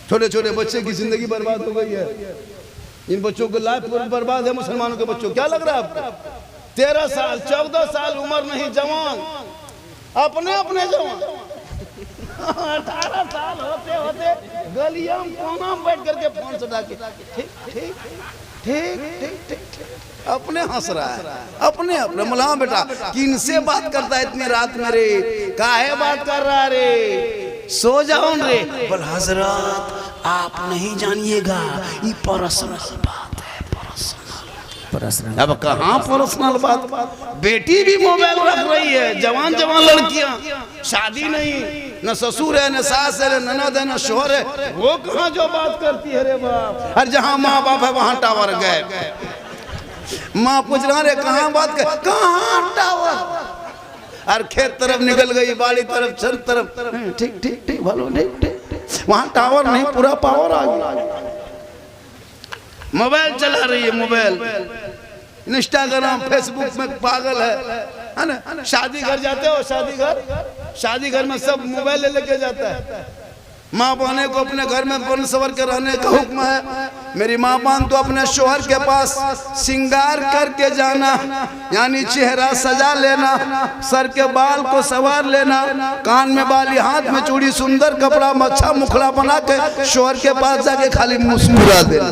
छोटे छोटे बच्चे की जिंदगी बर्बाद हो गई है। इन बच्चों को लाइफ बर्बाद है। मुसलमानों के बच्चों क्या लग रहा है आपको? 13 साल 14 साल उम्र नहीं, जवान अपने अपने जवान 18 साल होते होते गलियां कोना में बैठ करके फोन चला के ठीक ठीक ठीक ठीक ठीक अपने हंस रहा है अपने अपने। मुला बेटा किनसे बात करता है इतनी रात में रे? काहे बात कर रहा रे? सो जाओ रे। बोल हजरत आप नहीं जानिएगा, ये पर्सनल बात है, पर्सनल। अब कहाँ पर्सनल बात? बेटी भी मोबाइल रख रही है, जवान जवान लड़कियां, शादी नहीं, न ससुर है, न सास है, न ननद है, न शोहर है, वो कहाँ जो बात करती है रे बाप। और जहाँ माँ बाप है वहाँ टावर गए। माँ पूछ रहा रे कहाँ बात कर, कहाँ टावर? और खेत तरफ निकल गई, बाड़ी तरफ, छत तरफ, ठीक ठीक ठीक भलो ठीक ठीक, वहाँ टावर नहीं, पूरा पावर आ गया। मोबाइल चला रही है, मोबाइल, इंस्टाग्राम, फेसबुक में पागल है ना। शादी घर जाते हो, शादी घर में सब मोबाइल लेके जाता है। माँ बहने को अपने घर में बन सवर के रहने का हुक्म है। मेरी माँ बहन तो अपने शोहर के पास सिंगार करके जाना, यानी चेहरा सजा लेना, सर के बाल को संवार लेना, कान में बाली, हाथ में चूड़ी, सुंदर कपड़ा, अच्छा मुखड़ा बना के शोहर के पास जाके खाली मुस्कुरा देना।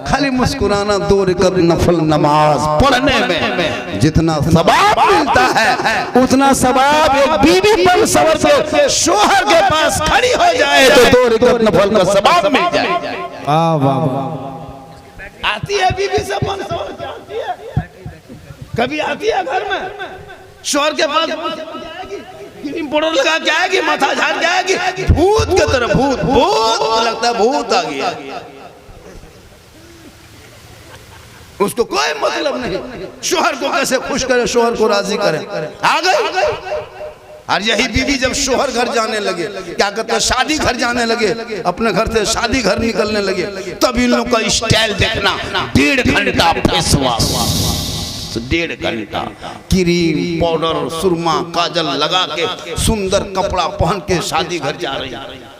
खाली मुस्कुराना। 2 रकात नफल नमाज पढ़ने में जितना सवाब मिलता है उतना सवाब एक बीवी पर सवर से शोहर के पास खड़ी हो जाए तो 2 रकात नफल का सवाब मिल जाए। वाह वाह। आती है बीवी से बन सवर के आती है, कभी आती है घर में शोहर के पास क्रीम पाउडर लगा के आएगी, माथा झाड़ के आएगी, भूत की तरह, भूत भूत लगता है, भूत आ गया। उसको कोई मतलब नहीं शोहर को कैसे खुश करे, शोहर को राजी करे। आ गई। और यही बीवी जब शोहर घर जाने लगे, क्या कहते हैं, शादी घर जाने लगे, अपने घर से शादी घर निकलने लगे, तब इन लोगों का स्टाइल देखना। 1.5 घंटा फेस वॉश, 1.5 घंटा क्रीम पाउडर सुरमा काजल लगा के सुंदर कपड़ा पहन के शादी घर जा रही है।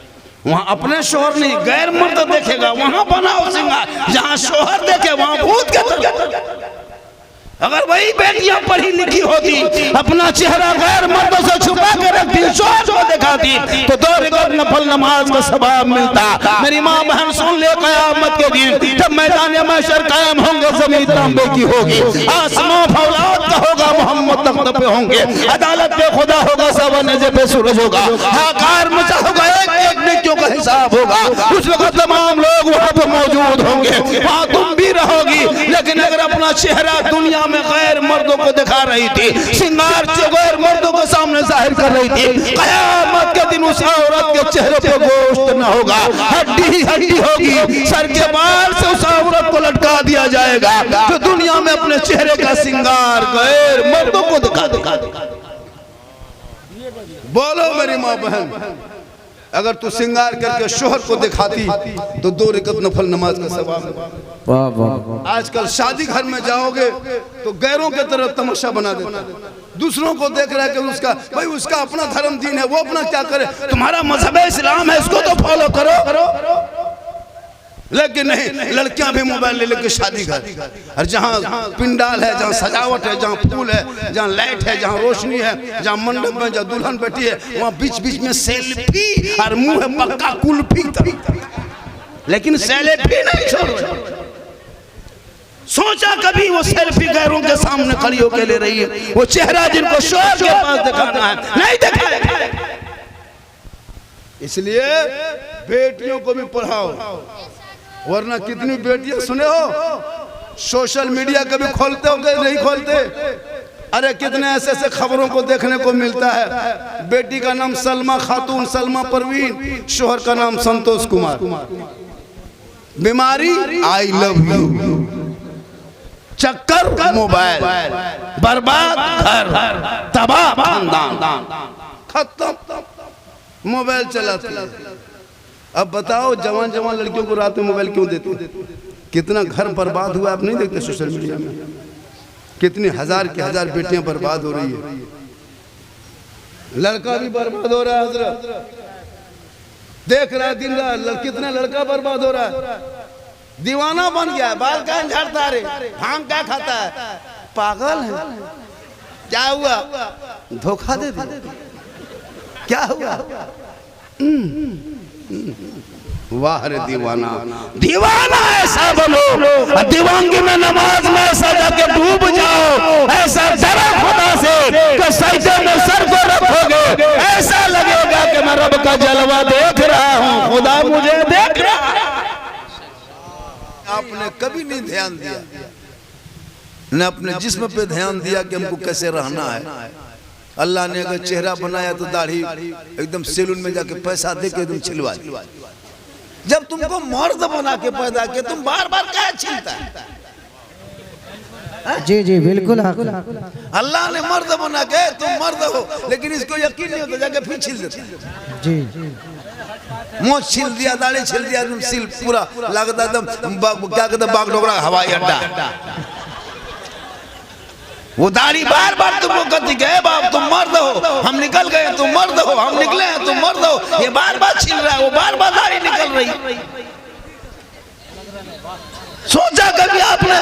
वहाँ अपने शोहर नहीं, गैर मर्द देखेगा, वहाँ बनाओ सिंगार, जहाँ शोहर देखे वहाँ भूत के तरह। अगर वही बेटियां पढ़ी लिखी होती, अपना चेहरा गैर मर्दों से छुपा के रखती, शोहर को दिखाती, तो 2 रकात नफल नमाज का सवाब मिलता। मेरी माँ बहन सुन ले, क़यामत के दिन जब मैदान महशर कायम होंगे, ज़मीन तांबे की होगी, आसमां फौलाद का होगा, मोहम्मद तख्त पे होंगे, अदालत पे खुदा होगा, सब नेज़े पे सूरज होगा, हाकार मचा होगा, एक नेकियों का हिसाब होगा। उस वक्त तमाम लोग वहाँ पे मौजूद होंगे, वहाँ तुम भी रहोगी। लेकिन अगर अपना चेहरा दुनिया में गैर मर्दों को दिखा रही थी, सिंगार से गैर मर्दों को सामने जाहिर कर रही थी, क़यामत के दिन उस औरत के चेहरे पे गोश्त न होगा, हड्डी ही हड्डी होगी, सर के बाल से उस औरत को लटका दिया जाएगा जो दुनिया में अपने चेहरे का सिंगार गैर मर्दों को दिखा। बोलो मेरी माँ बहन, अगर तू सिंगार करके शोहर को दिखाती तो 2 रकात नफल नमाज का सवाब। आजकल शादी घर में जाओगे तो गैरों के तरह तमाशा बना देता, दूसरों को देख रहा है कि उसका भाई उसका अपना धर्म दीन है, वो अपना क्या करे, तुम्हारा मजहब इस्लाम है, इसको तो फॉलो करो। लेकिन नहीं, लड़कियां भी मोबाइल ले लेके शादी घर, और जहाँ पिंडाल है, जहाँ सजावट है, जहाँ फूल है, जहाँ लाइट है, जहाँ रोशनी है, जहाँ मंडप में जहाँ दुल्हन बैठी है, वहाँ बीच बीच में सेल्फी, और मुंह है पक्का कुल्फी, लेकिन सेल्फी नहीं छोड़ रहे। सोचा कभी वो सेल्फी गैरों के सामने खड़ी होकर ले रही है, वो चेहरा जिनको शोहर के पास दिखाना है नहीं दिखाएगा। इसलिए बेटियों को भी पढ़ाओ, वरना कितनी बेटियां सुने हो सोशल मीडिया कभी खोलते हो कि नहीं खोलते? अरे कितने ऐसे ऐसे खबरों को देखने को मिलता है। बेटी का नाम सलमा खातून, सलमा परवीन, शोहर का नाम संतोष कुमार, बीमारी आई लव यू, चक्कर मोबाइल, बर्बाद घर, तबाह खानदान, खत्म, मोबाइल चलाती है। अब बताओ जवान जवान लड़कियों को रात में मोबाइल क्यों देते? कितना घर बर्बाद हुआ आप नहीं देखते सोशल मीडिया में? कितनी हजार की हजार बेटियां बर्बाद हो रही है, लड़का भी बर्बाद हो रहा है हजरत। देख रहा है दिन रात कितना लड़का बर्बाद हो रहा है, दीवाना बन गया है, बाल कान झाड़ता रे, भांग क्या खाता है, पागल है। क्या हुआ? धोखा दे दिया। क्या हुआ? वाह रे दीवाना, दीवाना ऐसा बनो, दीवानगी में नमाज में ऐसा जाके डूब जाओ, ऐसा डरो खुदा से कि सजदे में सर को रखोगे, ऐसा लगेगा कि मैं रब का जलवा देख रहा हूँ, खुदा मुझे देख रहा है। आपने कभी नहीं ध्यान दिया, न अपने जिस्म पे ध्यान दिया कि हमको कैसे रहना है। अल्लाह ने अगर चेहरा बनाया तो दाढ़ी एकदम सैलून में जाके पैसा दे के एकदम छिलवा दी। जब तुमको मर्द बना के पैदा किया, तुम बार बार क्या छीलता है? जी जी बिल्कुल। अल्लाह ने मर्द बना के, तुम मर्द हो, लेकिन इसको यकीन नहीं होता, जाके फिर छील देते। जी मोछ छील दिया, दाढ़ी छील दिया, तुम सिल पूरा लगता एकदम क्या कहते बागडोगरा हवाई अड्डा। वो दाढ़ी बार बार तुमको कहती है बाप तुम मर्द हो, हम निकल गए तुम मर्द हो, हम निकले हैं तुम मर्द हो, ये बार बार छील रहा है, वो बार बार दाढ़ी निकल रही। सोचा कभी आपने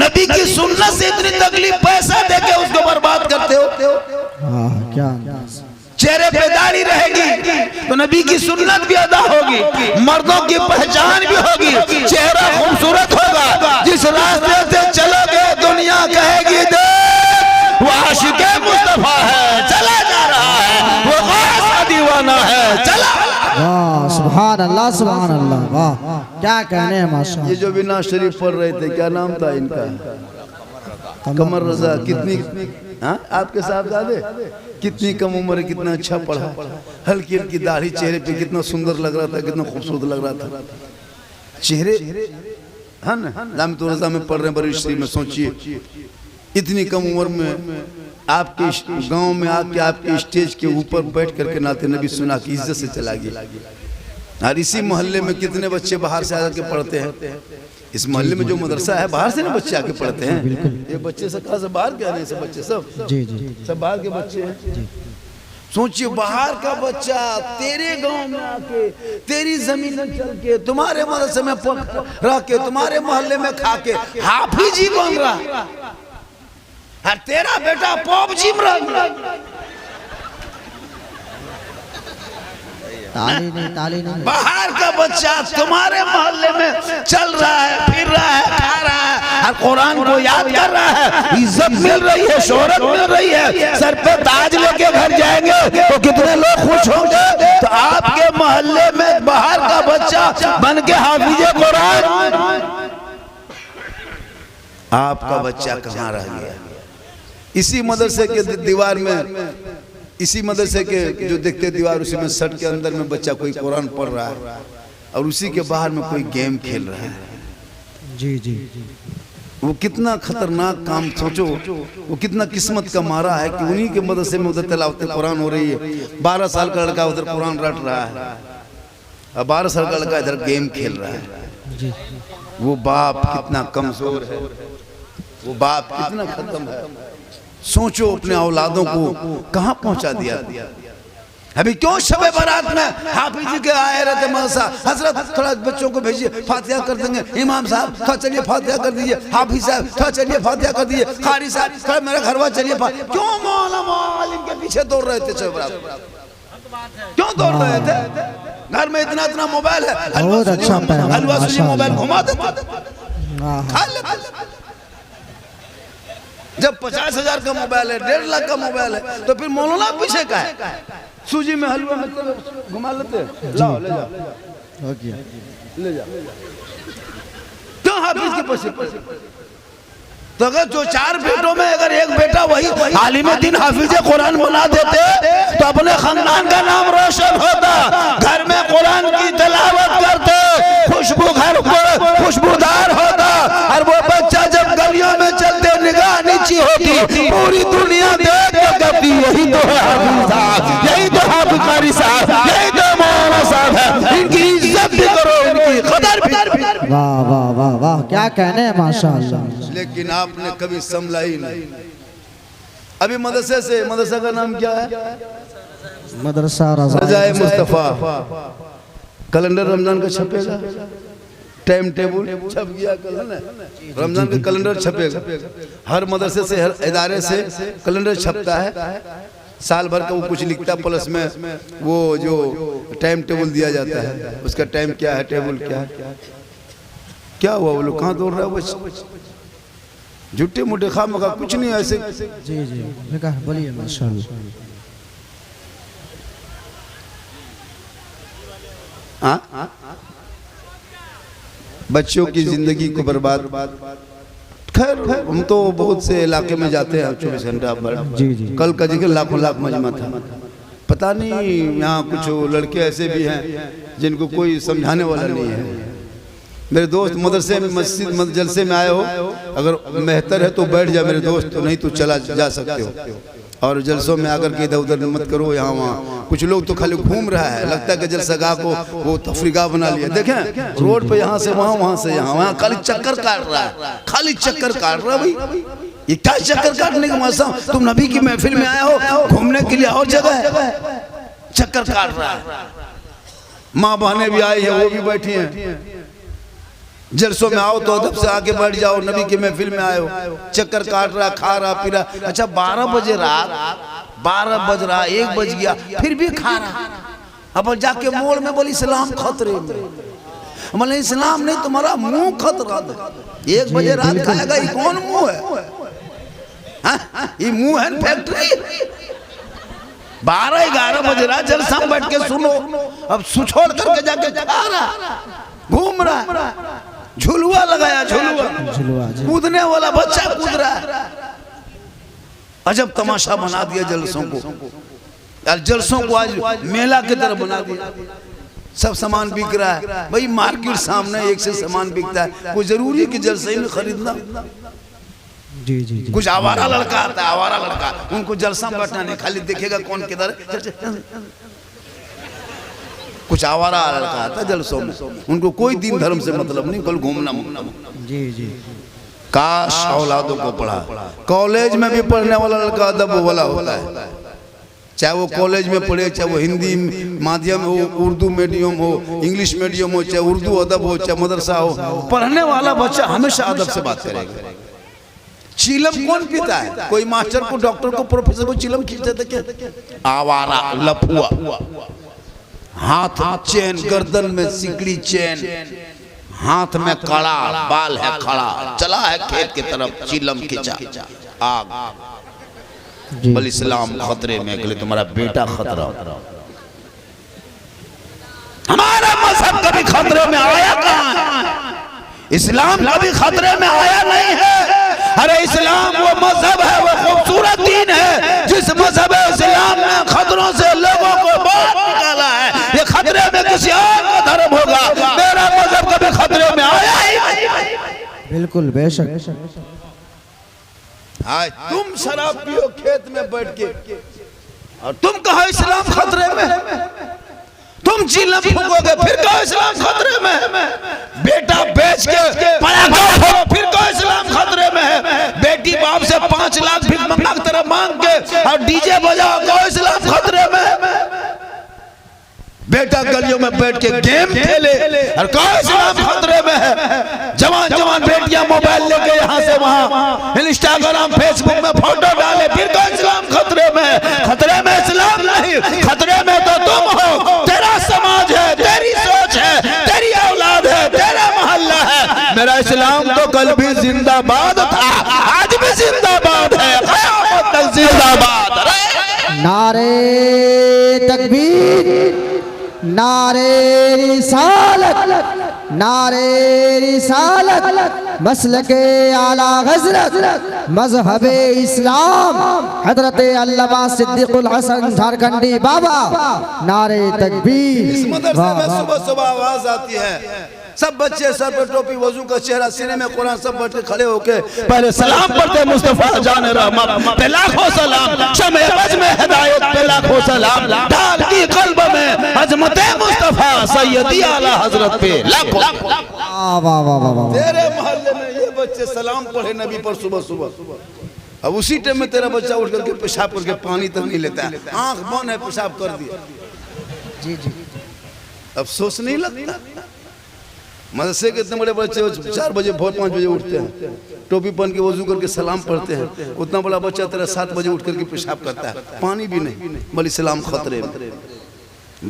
नबी की सुन्नत से इतनी तकलीफ पैसा देके उसको बर्बाद करते हो? क्या चेहरे पे दाढ़ी रहेगी तो नबी की सुन्नत भी अदा होगी, मर्दों की पहचान भी होगी, चेहरा खूबसूरत होगा। जिस रास्ते से चलोगे दुनिया कहेगी दे वो आशिक़े मुस्तफा है, चला जा रहा है, वो खासा दीवाना है, चला। वाह सुभान अल्लाह सुभान अल्लाह, वाह क्या कहने हैं माशाअल्लाह। ये जो बिना शरीफ पढ़ रहे थे, क्या नाम था इनका? कमर रजा। कितनी आपके साहबजादे, कितनी कम उम्र है, कितना अच्छा पढ़ा, हल्की हल्की दाढ़ी, चेहरे पे कितना सुंदर लग रहा था, कितना खूबसूरत लग रहा था चेहरे, है ना? लामितो रजा में पढ़ रहे हैं बड़ी शरीफ में। सोचिए इतनी कम उम्र में आपके गांव में आके आपके स्टेज के ऊपर बैठ करके नाते नबी सुना की इज्जत से चला गया। और इसी मोहल्ले में कितने बच्चे बाहर से आकर के पढ़ते हैं। इस मोहल्ले में जो मदरसा है बाहर से ना बच्चे आके पढ़ते हैं। ये बच्चे सब कहाँ से बाहर के आ रहे हैं? सब बच्चे सब जी जी सब बाहर के बच्चे हैं। सोचिए बाहर का बच्चा तेरे गांव में आके, तेरी जमीन में चल के, तुम्हारे मदरसे में रह के, तुम्हारे मोहल्ले में खा के हाफिज ही बन रहा, और तेरा बेटा पॉपजी में रह। ताली नहीं। बाहर का बच्चा तुम्हारे मोहल्ले में चल रहा है, फिर रहा है, खा रहा है, और कुरान को याद कर रहा है, इज्जत मिल रही है, शोहरत मिल रही है, सर पे ताज लेके घर जाएंगे तो कितने लोग खुश होंगे। तो आपके मोहल्ले में बाहर का बच्चा बन के हाफिजे कुरान, आपका बच्चा कहाँ रह गया? इसी मदरसे के दीवार में, इसी मदरसे के जो देखते दीवार, उसी में सट के अंदर में बच्चा कोई कुरान पढ़ रहा है, और उसी के बाहर में कोई गेम खेल रहा है। जी जी वो कितना खतरनाक काम, सोचो वो कितना किस्मत का मारा है कि उन्हीं के मदरसे में उधर तिलावत कुरान हो रही है। 12 साल का लड़का उधर कुरान रट रहा है, और 12 साल का लड़का इधर गेम खेल रहा है। जी वो बाप कितना कमजोर है, वो बाप कितना खत्म है। सोचो अपने औलादों को कहां पहुंचा दिया। अभी क्यों शबे बारात में हाफिज जी के आए रहते मदरसा, हजरत थोड़ा बच्चों को भेजिए, फातिहा कर देंगे, इमाम साहब थोड़ा चलिए फातिहा कर दीजिए, हाफिज साहब थोड़ा चलिए फातिहा कर दीजिए, कारी साहब थोड़ा मेरा घरवा चलिए। क्यों मौला मौलिम के पीछे दौड़ रहे थे? शबे बारात क्यों दौड़ रहे थे? घर में इतना इतना मोबाइल है, बहुत अच्छा हलवा सूजी मोबाइल घुमा देते, खा लेते। जब 50,000 का मोबाइल है, 1.5 लाख का मोबाइल है, तो फिर मौलाना पीछे का है? सूजी में हलवा में घुमा लेते, लाओ ले जाओ, ले जाओ। क्यों हाफिज के पीछे? तो अगर जो 4 बेटों में अगर एक बेटा वही आलिम दीन हाफिज कुरान बना देते तो अपने खानदान का नाम रोशन होता, घर में कुरान की तिलावत करते, खुशबू घर पर खुशबूदार होता, और वो बच्चा जब गलियों में चलते निगाह नीची होती, पूरी दुनिया देख करती यही तो है हाफिज साहब, यही तो हाफिज कारी साहब, यही तो मौलाना साहब है। इनकी इज्जत भी करो, इनकी कदर भी। वाह वाह वाह वाह क्या कहने हैं माशाअल्लाह। लेकिन आपने कभी संभला ही नहीं। अभी मदरसे से, मदरसा का नाम क्या है? मदरसा रज़ाए मुस्तफा। कैलेंडर रमजान का छपेगा, टाइम टेबल छप गया कल है ना, रमजान का कैलेंडर छपेगा। हर मदरसे से हर इदारे से कैलेंडर छपता है, साल भर का वो कुछ लिखता प्लस में वो जो टाइम टेबल दिया जाता है, उसका टाइम क्या है, टेबल क्या है। क्या हुआ वो लोग कहाँ दौड़ रहा है बस, झूठे मोटे खामखा कुछ नहीं ऐसे। जी जी बोलिए माशाअल्लाह। बच्चों की जिंदगी को बर्बाद। खैर हम तो बहुत से इलाके में जाते हैं 24 घंटा पर। जी जी कल का जिक्र लाखों लाख मजमा था। पता नहीं यहाँ कुछ लड़के ऐसे भी हैं जिनको कोई समझाने वाला नहीं है। मेरे दोस्त मदरसे में मस्जिद जलसे में आए हो, अगर बेहतर है तो बैठ जा मेरे दोस्त, तो नहीं तो चला जा सकते हो। और जलसों में आकर के इधर उधर मत करो, यहाँ वहाँ। कुछ लोग तो खाली घूम रहा है, लगता है कि जलसगाह को वो तफरीगाह बना लिया। देखें रोड पे यहाँ से वहाँ, वहाँ से यहाँ, वहाँ खाली चक्कर काट रहा है, खाली चक्कर काट रहा है। भाई ये क्या चक्कर काटने का मौसम, तुम नबी की महफिल में आए हो, घूमने के लिए और जगह है, चक्कर काट रहा है। माँ बहनें भी आई है, वो भी बैठी हैं। जलसों में आओ तो अदब से आके बैठ जाओ, नबी की महफिल में आए हो, चक्कर काट रहा, खा रहा पी रहा। अच्छा 12 बजे रात, 12 बज रहा, 1 बज गया, फिर भी खा रहा। अब जाके मोड़ में बोली इस्लाम खतरे में, मतलब इस्लाम नहीं तुम्हारा मुंह खतरा में। 1 बजे रात खाएगा, ये कौन मुंह है? ये मुंह है फैक्ट्री। 12-11 बजे रात जलसा में बैठ के सुनो, अब छोड़ करके जाके खा रहा, घूम रहा, झुलुआ लगाया, झुलुआ कूदने वाला बच्चा कूद रहा है। अजब तमाशा बना दिया जलसों को यार, जलसों को आज मेला की तरह बना दिया। सब सामान बिक रहा है भाई, मार्केट सामने एक से सामान बिकता है। कोई जरूरी है कि जलसे में खरीदना? जी जी जी। कुछ आवारा लड़का आता है, आवारा लड़का, उनको जलसा में बैठना नहीं, खाली देखेगा कौन किधर। कुछ आवारा लड़का आता जलसों में, उनको कोई दीन धर्म से मतलब नहीं, कल घूमना। जी जी। काश औलादों को पढ़ा। कॉलेज में भी पढ़ने वाला लड़का अदब वाला होता है, चाहे वो कॉलेज में पढ़े, चाहे वो हिंदी माध्यम हो, उर्दू मीडियम हो, इंग्लिश मीडियम हो, चाहे उर्दू अदब हो, चाहे मदरसा हो, पढ़ने वाला बच्चा हमेशा अदब से बात करेगा। चिलम कौन पीता है? कोई मास्टर को, डॉक्टर को, प्रोफेसर को चिलम खींचते थे क्या? आवारा लफुआ, हाथ चेन, गर्दन में सिकड़ी चेन, हाथ में कड़ा, बाल है खड़ा, चला है खेत की तरफ, चिलम खींचा, आग। बल इस्लाम खतरे में, अगले तुम्हारा बेटा खतरा। हमारा मजहब कभी खतरे में आया कहाँ है? इस्लाम कभी खतरे में आया नहीं है। अरे इस्लाम वो मजहब है, वो खूबसूरत दीन है, जिस मजहब इस्लाम ने खतरों से लोगों को बाहर निकाला है। ये खतरे में किसी और का धर्म होगा, मेरा मजहब कभी खतरे में आया ही नहीं। बिल्कुल बेशक। तुम शराब पियो खेत में बैठ के और तुम कहो इस्लाम खतरे में, तुम चिलम फूकोगे फिर कहो इस्लाम खतरे में, बेटा बेच के पराठा हो फिर कहो इस्लाम खतरे में है, बेटी बाप से 5 लाख भी मंगा तरह मांग के और डीजे बजाओ कहो इस्लाम खतरे में, बेटा गलियों में बैठ के गेम खेले और कहो इस्लाम खतरे में है, जवान जवान बेटियां मोबाइल लेके यहाँ से वहाँ इंस्टाग्राम फेसबुक में फोटो डाले फिर कहो इस्लाम खतरे में है। खतरे में इस्लाम नहीं, खतरे में तो तुम हो, तेरा समाज है, तेरी सोच है, तेरी औलाद है, तेरा मोहल्ला है। मेरा इस्लाम तो कल भी जिंदाबाद था, आज भी जिंदाबाद है, क़यामत तक जिंदाबाद। नारे तकबीर, नारे रिसालत, नारे रिसालत, मसलके आला हज़रत, मज़हबे इस्लाम, हज़रत अल्लामा सिद्दीक़ुल हसन झारखंडी बाबा, नारे तकबीर। इस मदरसे में सुबह सुबह आवाज आती है, सब बच्चे सर पर टोपी, वजू का चेहरा, सीने में कुरान, सब बैठे खड़े होके पहले सलाम पढ़ते मुस्तफा जान रहमत पे लाखों सलाम, शमे बज में हिदायत पे लाखों सलाम, डाल दी कल्ब में अजमते मुस्तफा सैयदी आला हजरत पे लाखों। वाह वाह वाह वाह। तेरे मोहल्ले में ये बच्चे सलाम पढ़े नबी पर सुबह सुबह, अब उसी टाइम में तेरा बच्चा उठ करके पेशाब करके पानी तक नहीं लेता है, आंख बंद है पेशाब कर दिया। जी जी। अफसोस नहीं लगता? मदरसे के इतने बड़े बच्चे 4 बजे भोर 5 बजे उठते हैं, टोपी पहन के वजू करके सलाम पढ़ते हैं। उतना बड़ा बच्चा तेरा 7 बजे उठ करके पेशाब करता है, पानी भी नहीं, बल्कि सलाम खतरे में।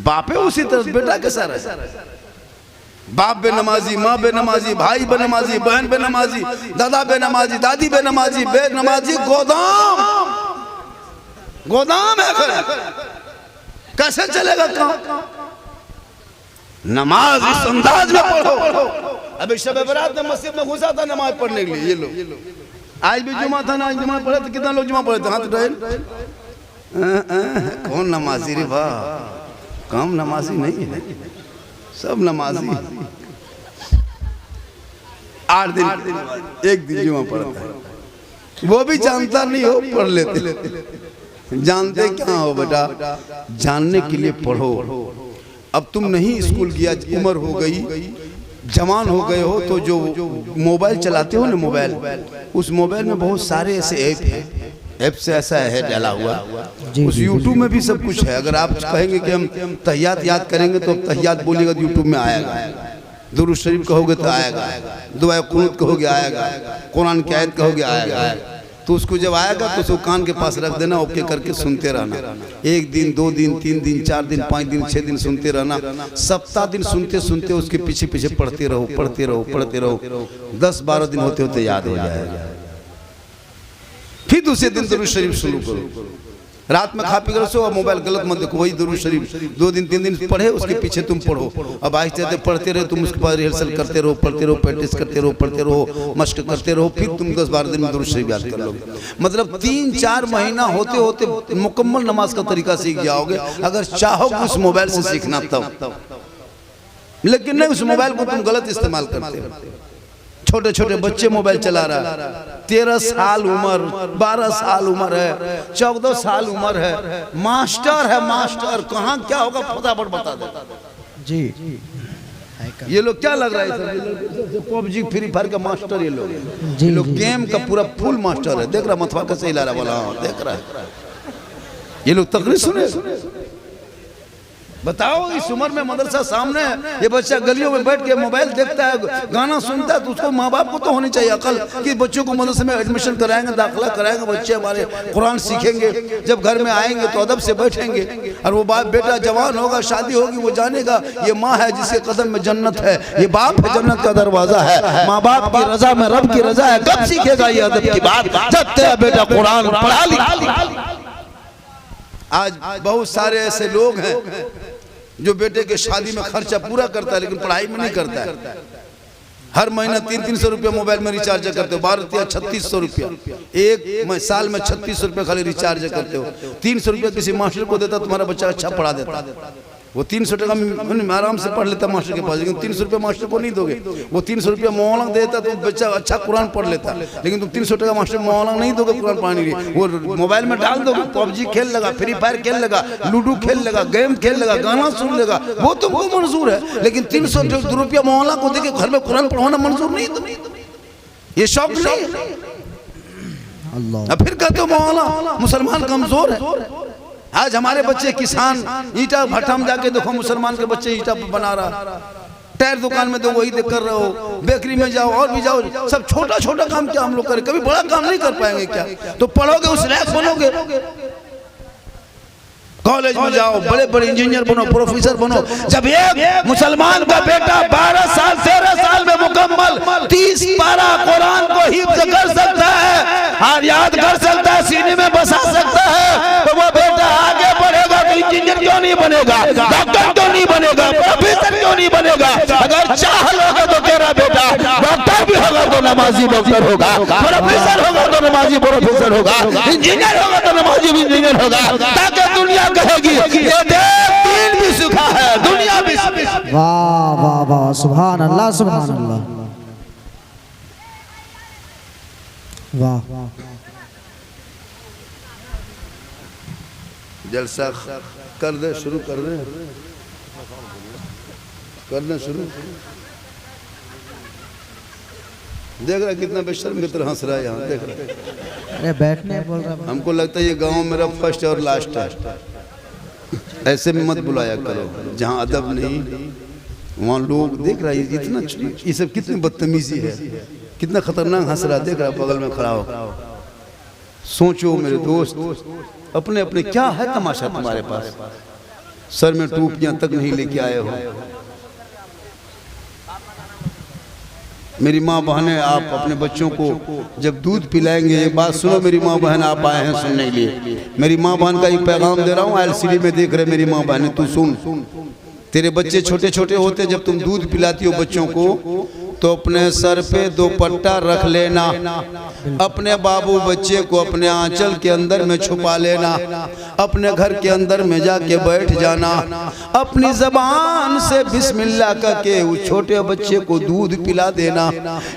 बापे उसी तरह बेटा कैसा रहे? बाप बेनमाजी, माँ बेनमाजी, भाई बेनमाजी, बहन बेनमाजी, दादा बेनमाजी, दादी बेनमाजी, बेनमाजी गोदाम है। कैसे चलेगा काम? नमाज इस अंदाज में पढ़ो। अभी शब बरात में मस्जिद में घुसा था नमाज पढ़ने के लिए। ये लोग आज भी जुमा था ना, आज जुमा पढ़े तो कितना लोग जुमा पढ़े थे? हाथ उठाए। कौन नमाजी रे वाह, कम नमाजी नहीं है, सब नमाजी। 8 दिन 1 दिन जुमा पढ़ता है, वो भी जानता नहीं हो, पढ़ लेते। जानते क्या हो बेटा? जानने के लिए पढ़ो। अब तुम नहीं स्कूल गया, उम्र हो गई, जवान हो गए हो, तो जो मोबाइल चलाते हो ना, मोबाइल, उस मोबाइल में बहुत सारे ऐसे ऐप हैं, ऐप से ऐसा है डाला हुआ, उस यूट्यूब में भी सब कुछ है। अगर आप कहेंगे कि हम तहियात याद करेंगे तो तहियात बोलिएगा तो यूट्यूब में आएगा, दुरूद शरीफ कहोगे तो आएगा, दुआ कुनूत कहोगे आएगा, कुरान की आयत कहोगे आएगा। तो उसको जब आएगा तो उसको कान के पास रख देना, ओके करके सुनते रहना। 1 दिन 2 दिन 3 दिन 4 दिन 5 दिन 6 दिन सुनते रहना। सप्ताह दिन सुनते सुनते उसके पीछे पीछे पढ़ते रहो, पढ़ते रहो, पढ़ते रहो। 10-12 दिन होते होते याद हो जाएगा। फिर दूसरे दिन दुरूद शरीफ शुरू करो। रात में खा पी कर सो, मोबाइल गलत मत देखो, वही दुरूद शरीफ 2 दिन 3 दिन पढ़े, उसके पीछे तुम पढ़ो। अब आहिस्ते पढ़ते रहे, तुम उसके बाद रिहर्सल करते रहो, पढ़ते रहो, प्रैक्टिस करते रहो, पढ़ते रहो, मश्क करते रहो। फिर तुम 10-12 दिन में दुरूद शरीफ याद कर लोगे। मतलब 3-4 महीना होते होते मुकम्मल नमाज का तरीका सीख जाओगे, अगर चाहोगे उस मोबाइल से सीखना तब। लेकिन नहीं, उस मोबाइल को तुम गलत इस्तेमाल करते हो। छोटे छोटे बच्चे मोबाइल चला रहा है, 13 साल उम्र, 12 साल उम्र है, 14 साल उम्र है, मास्टर है, मास्टर कहाँ क्या होगा फटाफट बता दे जी। ये लोग क्या लग रहा है? पबजी फ्री फायर का मास्टर ये लोग गेम का पूरा फुल मास्टर है। देख रहा मथवा कैसे हिला रहा, बोला देख रहा है। ये लोग तकरीर सुने। बताओ, इस उम्र में मदरसा सामने है, ये बच्चा गलियों में बैठ के मोबाइल देखता है, गाना सुनता है, तो उसको माँ बाप को तो होनी चाहिए अकल कि बच्चों को मदरसे में एडमिशन कराएंगे, दाखिला कराएंगे, बच्चे हमारे कुरान सीखेंगे, जब घर में आएंगे तो अदब से बैठेंगे। और वो बाप बेटा जवान होगा, शादी होगी, वो जानेगा ये माँ है जिसके कदम में जन्नत है, ये बाप है जन्नत का दरवाजा है। माँ बाप की रजा में रब की रजा है। कब सीखेगा ये अदब की बात? जब तेरा बेटा कुरान पढ़ा लिखा। आज बहुत सारे ऐसे लोग हैं जो बेटे के शादी में खर्चा पूरा करता है, लेकिन पढ़ाई में नहीं करता है। हर महीना 300-300 रुपया मोबाइल में रिचार्ज करते हो, 12-3600 रुपया एक साल में 3600 रुपया खाली रिचार्ज करते हो। 300 रुपया किसी मास्टर को देता, तुम्हारा बच्चा अच्छा पढ़ा देता। वो 300 टका में आराम से पढ़ लेता मास्टर के पास, लेकिन 300 रुपया मास्टर को नहीं दोगे। वो 300 रुपया मौलाना देता तो बच्चा अच्छा कुरान पढ़ लेता, लेकिन तुम 300 टका मास्टर मौलाना नहीं दोगे कुरान पढ़ने के लिए। वो मोबाइल में डाल दोगे, पबजी खेल लगा, फ्री फायर खेल लगा, लूडो खेल लगा, गेम खेल लगा, गाना सुन लेगा, वो तुमको मंजूर है। लेकिन 300 रुपया मौलाना को देके घर में कुरान पढ़ाना मंजूर नहीं। ये शौक नहीं है। फिर कहते हो मौलाना मुसलमान कमजोर है। आज हमारे बच्चे किसान, ईटा भट्टा में जाके देखो, मुसलमान के बच्चे ईटा बना रहा, टायर दुकान में तो वही कर रहे हो, बेकरी में जाओ और भी जाओ, सब छोटा छोटा काम क्या हम लोग करें? कभी बड़ा काम नहीं कर पाएंगे क्या? तो पढ़ोगे उस लायक बनोगे। कॉलेज में जाओ, बड़े बड़े इंजीनियर बनो, प्रोफेसर बनो। जब एक मुसलमान का बेटा 12 साल 13 साल में मुकम्मल 30 पारा कुरान को हिफ्ज़ कर सकता है और याद कर सकता है, सीने में बसा सकता है, तो वो बेटा आगे बढ़ेगा तो इंजीनियर क्यों नहीं बनेगा, डॉक्टर क्यों नहीं बनेगा, प्रोफेसर क्यों नहीं बनेगा? अगर चाह लोगे तो तेरा बेटा डॉक्टर भी होगा तो नमाजी डॉक्टर होगा, प्रोफेसर होगा तो नमाजी प्रोफेसर होगा, इंजीनियर होगा तो नमाजी इंजीनियर होगा, ताकि दुनिया कहेगी ये देश दीन भी सीखा है, दुनिया भी। वाह वाह वाह, सुभान अल्लाह, सुभान अल्लाह, वाह। जलसा कर दे, शुरू कर दे, करना शुरू। देख रहा कितना बेशर्म की तरह हंस रहा है यहाँ, देख रहा। अरे बैठने बोल रहा। हमको लगता है ये गांव मेरा फर्स्ट और लास्ट है। ऐसे में मत बुलाया करो जहाँ अदब नहीं, वहाँ लोग देख रहा है इतना, ये सब कितनी बदतमीजी है, कितना खतरनाक हंस रहा, देख रहा बगल में खड़ा हो। सोचो मेरे दोस्त, अपने अपने क्या है तमाशा तुम्हारे पास, सर में टोपियां तक नहीं लेके आए हो। मेरी माँ बहनें, आप अपने बच्चों को जब दूध पिलाएंगे, एक बात सुनो मेरी माँ बहन, आप आए हैं सुनने के लिए, मेरी माँ बहन का एक पैगाम दे रहा हूँ, एलसीडी में देख रहे मेरी माँ बहनें, तू सुन। तेरे बच्चे छोटे छोटे होते, जब तुम दूध पिलाती हो बच्चों को, तो अपने सर पे दुपट्टा रख लेना, अपने बाबू बच्चे को अपने आंचल के अंदर में छुपा लेना, अपने घर के अंदर में जाके बैठ जाना, अपनी जबान से बिस्मिल्लाह करके उस छोटे बच्चे को दूध पिला देना।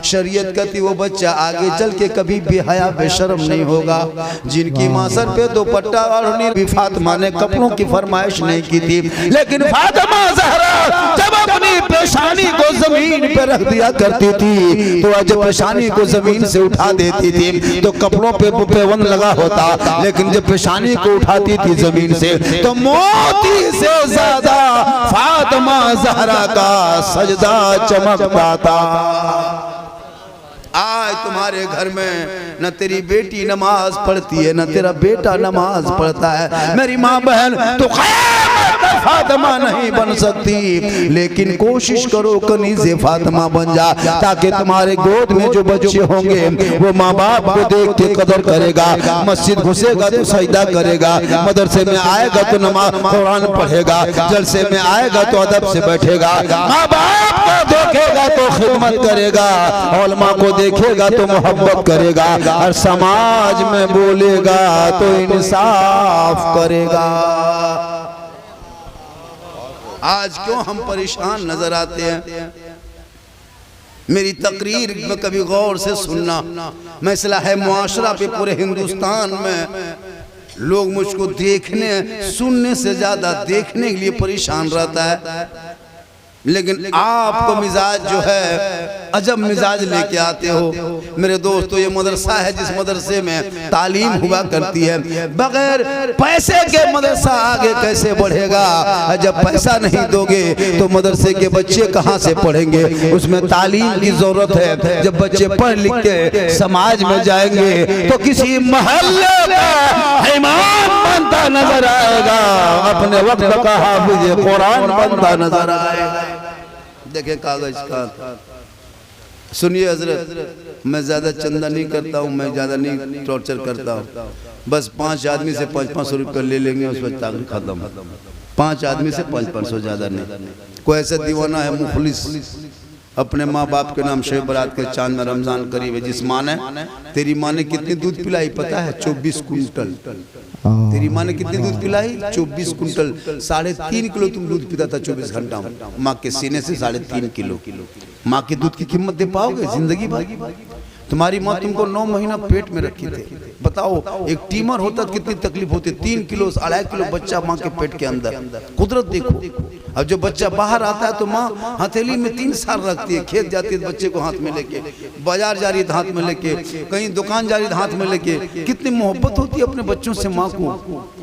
शरीयत कहती वो बच्चा आगे चल के कभी बेहया बेशर्म नहीं होगा। जिनकी माँ सर पे दुपट्टा और भी फातिमा ने कपड़ों की फरमाइश नहीं की थी, लेकिन फातिमा ज़हरा जब अपनी पेशानी को जमीन पे रख दिया करती थी, तो जब पेशानी को जमीन से उठा देती थी तो कपड़ों पे पेवन लगा होता, लेकिन जब पेशानी को उठाती थी जमीन से तो मोती से ज्यादा फातिमा ज़हरा का सजदा चमकता था। आज तुम्हारे घर में न तेरी बेटी नमाज पढ़ती है, न तेरा बेटा नमाज पढ़ता है। मेरी माँ बहन, तो फातिमा नहीं बन सकती, लेकिन कोशिश करो कनीज़े फातिमा बन जा, ताकि तुम्हारे गोद में जो बच्चे होंगे वो माँ बाप को देख के कदर करेगा, मस्जिद घुसेगा तो सजदा करेगा, मदरसे में आएगा तो नमाज कुरान पढ़ेगा, जलसे में आएगा तो अदब से बैठेगा, माँ बाप को देखेगा तो खिदमत करेगा, उलमा को देखेगा तो मोहब्बत करेगा, और समाज में बोलेगा तो इंसाफ करेगा। आज क्यों हम परेशान नजर आते हैं? मेरी तकरीर में कभी गौर से सुनना, मसला है मुआशरा पे पूरे हिंदुस्तान में लोग मुझको देखने सुनने से ज्यादा देखने के लिए परेशान रहता है, लेकिन आपको मिजाज जो है अजब मिजाज लेके आते हो। मेरे दोस्तों, ये मदरसा है जिस मदरसे में तालीम हुआ करती है, बगैर पैसे के मदरसा आगे कैसे बढ़ेगा? जब पैसा नहीं दोगे तो मदरसे के बच्चे कहाँ से पढ़ेंगे? उसमें तालीम की जरूरत है। जब बच्चे पढ़ लिख के समाज में जाएंगे तो किसी मोहल्ले का इमाम बनता नजर आएगा, अपने वक्त का हाफिज कुरान बनता नजर आएगा। देखे कागज का, सुनिए हजरत, मैं ज्यादा चंदा नहीं करता हूँ, मैं ज्यादा नहीं टॉर्चर करता हूँ, बस 5 आदमी से 500 रुपये ले लेंगे, उस पर ताकत खत्म। 5 आदमी से 500, ज्यादा नहीं। कोई ऐसा दीवाना है मुखलिस, अपने माँ बाप के नाम शब बरात के चांद में रमजान करीब है, जिस माँ ने, तेरी माँ ने कितनी दूध पिलाई पता है? 24 कुंटल। तेरी माँ ने कितनी दूध पिलाई? 24 कुंटल। 3.5 किलो तुम दूध पीता था 24 घंटा में, माँ के सीने से 3.5 किलो। माँ के दूध की कीमत दे पाओगे जिंदगी भर? तुम्हारी माँ तुमको 9 महीना पेट में रखी थी, बताओ एक टीमर होता तो कितनी तकलीफ होती? 3 किलो 2.5 किलो बच्चा माँ के पेट के अंदर, कुदरत देखो। अब जब बच्चा बाहर आता है तो माँ हथेली में 3 साल रखती है, खेत जाती है बच्चे को हाथ में लेके, बाजार जा रही है हाथ में लेके, कहीं दुकान जा रही है हाथ में लेके, कितनी मोहब्बत होती है अपने बच्चों से माँ को।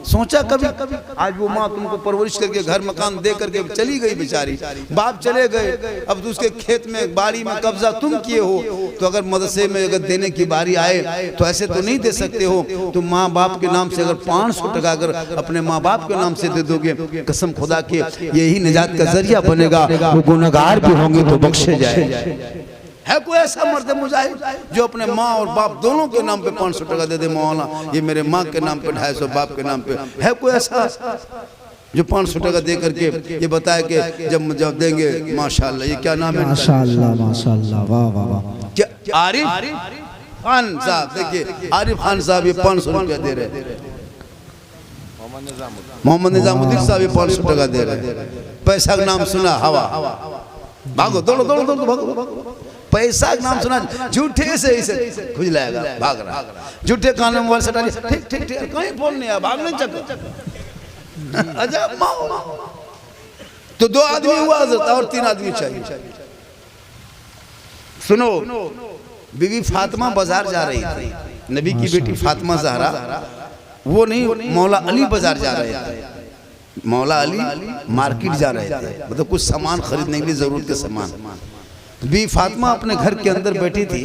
सोचा कभी? आज वो माँ तुमको परवरिश करके घर मकान दे करके चली गई बेचारी, बाप चले गए, अब उसके खेत में बाड़ी में कब्जा तुम किए हो, तो अगर मदरसे में अगर देने की बारी आए तो ऐसे तो नहीं दे सकते हो। तो माँ बाप के नाम से अगर 500 टका अगर अपने माँ बाप के नाम से दे दोगे, कसम खुदा के यही निजात का जरिया बनेगा, वो गुनहगार भी होंगे तो बख्शे जाए। है कोई ऐसा मर्द मुजाहिद जो अपने माँ और बाप दोनों के नाम पे 500 टका दे दे? मौलाना ये मेरे माँ के नाम पे 250, बाप के नाम पे? है कोई ऐसा जो 500 टका दे करके ये बताए कि जब देंगे माशाल्लाह? ये क्या नाम है? माशाल्लाह माशाल्लाह, वाह वाह वाह। क्या आरिफ खान साहब, देखिए आरिफ खान साहब ये 500 रुपया दे रहे, मोहम्मद निजामुद्दीन साहब ये 500 टका दे रहे। पैसा का नाम सुना, हवा, भागो दौड़ो दौड़ो दौड़ो भागो। पैसा का नाम सुना, झूठे से इसे खुजलाएगा, भाग रहा, झूठे कान में मोबाइल सटा लिया, ठीक ठीक ठीक, कहीं फोन नहीं है, भागने चक्कर। अजब माहौल। तो 2 आदमी हुआ और 3 आदमी चाहिए। सुनो, बीवी फातिमा बाजार जा रही थी, नबी की बेटी फातिमा ज़हरा, वो नहीं मौला अली बाजार जा रहे थे। मौला अली मार्केट जा रहे थे, मतलब कुछ सामान खरीदने के लिए, जरूरत के सामान। बी फातिमा अपने घर के अंदर बैठी थी,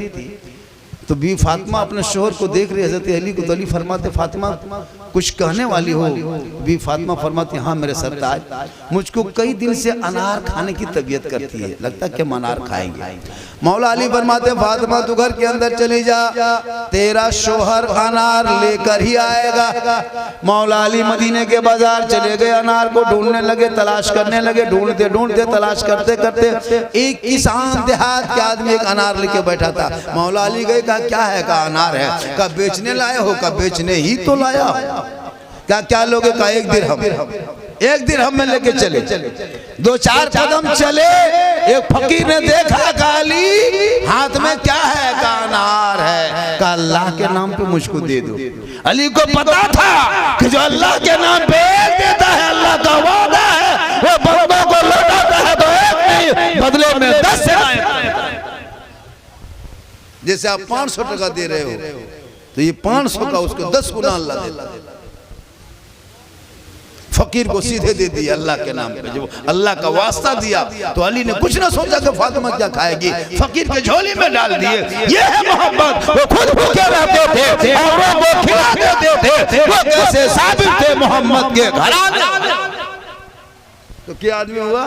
तो बी फातिमा अपने शोहर को देख रही, हजरत अली को। तो अली फरमाते फातिमा कुछ कहने वाली हो? बी फातिमा फरमाती हाँ मेरे सरताज, मुझको कई दिन से अनार खाने की तबीयत करती है, लगता है कि हम अनार खाएंगे। मौला अली फरमाते फातिमा तू घर के अंदर चली जा, तेरा शोहर अनार लेकर ही आएगा। मौला अली मदीने के बाजार चले गए, अनार को ढूंढने लगे, तलाश करने लगे, ढूंढते ढूंढते तलाश करते करते एक किसान देहात के आदमी एक अनार लेके बैठा था। मौला अली गए, कहा क्या है? कहा अनार है। कहा बेचने लाए हो? कहा बेचने ही तो लाया। क्या लोगे? कहा एक दिरहम में लेके चले। 2-4 कदम चले, एक फकीर ने देखा, कहा अली हाथ में क्या है? कहा अनार है। कहा अल्लाह के नाम पे मुझको दे दो। अली को पता था कि जो अल्लाह के नाम पे देता है अल्लाह का वादा है, वो बंदों को लौटाता है तो एक नहीं बदले में 10 से। जैसे आप 500 टका दे रहे हो तो ये 500 का उसको 10 गुना अल्लाह देता है। फकीर को सीधे दे दिया अल्लाह के नाम पे। जब अल्लाह का वास्ता दिया तो अली ने कुछ ना सोचा कि फातिमा क्या खाएगी, फकीर के झोली में डाल दिए। ये है मोहब्बत। वो खुद भूखे रहते थे और वो खिला देते थे। वो कैसे साबित थे मोहम्मद के घराने। तो क्या आदमी हुआ?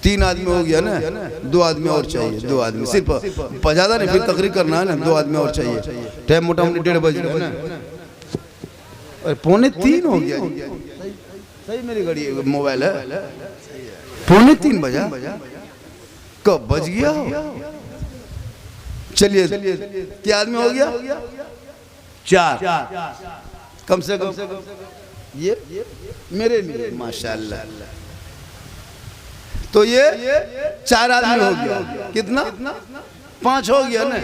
3 आदमी हो गया ना, 2 आदमी और चाहिए। 2 आदमी सिर्फ, ज्यादा नहीं, फिर तकरीर करना है ना। 2 आदमी और चाहिए। टाइम मोटा मोटी 1:30 बज गया ना, 2:45 हो गया। सही मेरी घड़ी मोबाइल है, 2:45 बजा। कब बज गया? चलिए क्या आदमी हो गया? 4 कम से कम। ये मेरे लिए माशाल्लाह। तो ये 4 आदमी हो गया। कितना? 5 हो गया ना।